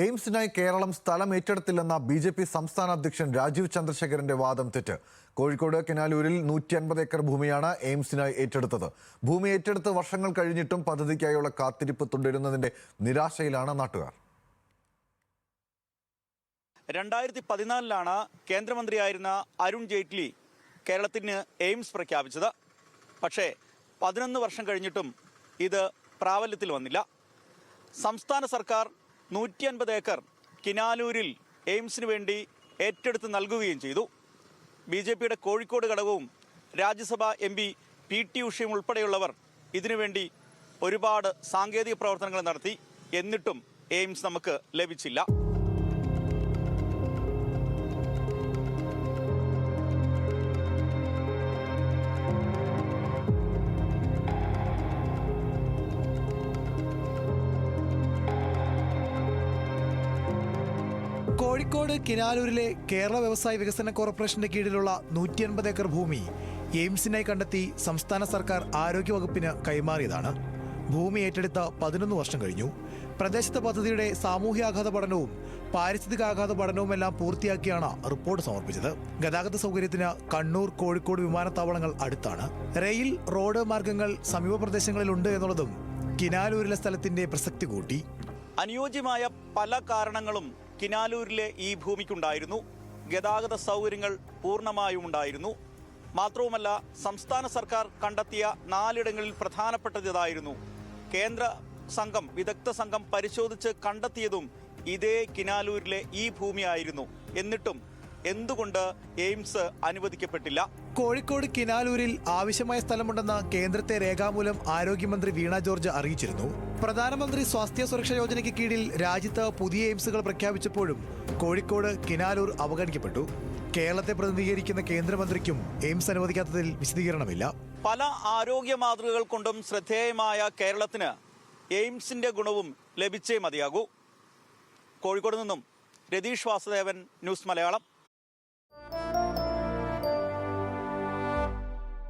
എയിംസിനായി കേരളം സ്ഥലം ഏറ്റെടുത്തില്ലെന്ന ബി.ജെ.പി. സംസ്ഥാന അധ്യക്ഷൻ രാജീവ് ചന്ദ്രശേഖരന്റെ വാദം തെറ്റ്. കോഴിക്കോട് കിനാലൂരിൽ 150 ഏക്കർ ഭൂമിയാണ് എയിംസിനായി ഏറ്റെടുത്തത്. ഭൂമി ഏറ്റെടുത്ത് വർഷങ്ങൾ കഴിഞ്ഞിട്ടും പദ്ധതിക്കായുള്ള കാത്തിരിപ്പ് തുടരുന്നതിന്റെ നിരാശയിലാണ് നാട്ടുകാർ. 2014 കേന്ദ്രമന്ത്രിയായിരുന്ന അരുൺ ജെയ്റ്റ്ലി കേരളത്തിന് എയിംസ് പ്രഖ്യാപിച്ചത്. പക്ഷേ 11 വർഷം കഴിഞ്ഞിട്ടും ഇത് പ്രാബല്യത്തിൽ വന്നില്ല. സംസ്ഥാന സർക്കാർ 150 ഏക്കർ കിനാലൂരിൽ എയിംസിന് വേണ്ടി ഏറ്റെടുത്ത് നൽകുകയും ചെയ്തു. ബി.ജെ.പിയുടെ കോഴിക്കോട് ഘടകവും രാജ്യസഭാ എം.പി പി.ടി. ഉഷയും ഉൾപ്പെടെയുള്ളവർ ഇതിനുവേണ്ടി ഒരുപാട് സാങ്കേതിക പ്രവർത്തനങ്ങൾ നടത്തി. എന്നിട്ടും എയിംസ് നമുക്ക് ലഭിച്ചില്ല. കോഴിക്കോട് കിനാലൂരിലെ കേരള വ്യവസായ വികസന കോർപ്പറേഷന്റെ കീഴിലുള്ള 150 ഏക്കർ ഭൂമി എയിംസിനായി കണ്ടെത്തി സംസ്ഥാന സർക്കാർ ആരോഗ്യവകുപ്പിന് കൈമാറിയതാണ്. ഭൂമി ഏറ്റെടുത്ത 11 വർഷം കഴിഞ്ഞു. പ്രദേശത്തെ പദ്ധതിയുടെ സാമൂഹ്യാഘാത പഠനവും പാരിസ്ഥിതികാഘാത പഠനവുമെല്ലാം പൂർത്തിയാക്കിയാണ് റിപ്പോർട്ട് സമർപ്പിച്ചത്. ഗതാഗത സൗകര്യത്തിന് കണ്ണൂർ, കോഴിക്കോട് വിമാനത്താവളങ്ങൾ അടുത്താണ്. റെയിൽ, റോഡ് മാർഗങ്ങൾ സമീപ പ്രദേശങ്ങളിലുണ്ട് എന്നുള്ളതും കിനാലൂരിലെ സ്ഥലത്തിന്റെ പ്രസക്തി കൂട്ടി. അനുയോജ്യമായ പല കാരണങ്ങളും കിനാലൂരിലെ ഈ ഭൂമിക്കുണ്ടായിരുന്നു. ഗതാഗത സൗകര്യങ്ങൾ പൂർണ്ണമായും ഉണ്ടായിരുന്നു. മാത്രവുമല്ല, സംസ്ഥാന സർക്കാർ കണ്ടെത്തിയ 4 ഇടങ്ങളിൽ പ്രധാനപ്പെട്ടതായിരുന്നു. കേന്ദ്ര സംഘം, വിദഗ്ധ സംഘം പരിശോധിച്ച് കണ്ടെത്തിയതും ഇതേ കിനാലൂരിലെ ഈ ഭൂമിയായിരുന്നു. എന്നിട്ടും എന്തുകൊണ്ട് എയിംസ് അനുവദിക്കപ്പെട്ടില്ല? കോഴിക്കോട് കിനാലൂരിൽ ആവശ്യമായ സ്ഥലമുണ്ടെന്ന് കേന്ദ്രത്തെ രേഖാമൂലം ആരോഗ്യമന്ത്രി വീണ ജോർജ് അറിയിച്ചിരുന്നു. പ്രധാനമന്ത്രി സ്വാസ്ഥ്യ സുരക്ഷാ യോജനയ്ക്ക് കീഴിൽ രാജ്യത്ത് പുതിയ എയിംസുകൾ പ്രഖ്യാപിച്ചപ്പോഴും കോഴിക്കോട് കിനാലൂർ അവഗണിക്കപ്പെട്ടു. കേരളത്തെ പ്രതിനിധീകരിക്കുന്ന കേന്ദ്രമന്ത്രിക്കും എയിംസ് അനുവദിക്കാത്തതിൽ വിശദീകരണമില്ല. പല ആരോഗ്യ മാതൃകകൾ കൊണ്ടും ശ്രദ്ധേയമായ കേരളത്തിന് എയിംസിന്റെ ഗുണവും ലഭിച്ചേ മതിയാകൂ. കോഴിക്കോട് നിന്നും രതീഷ് വാസുദേവൻ, ന്യൂസ് മലയാളം.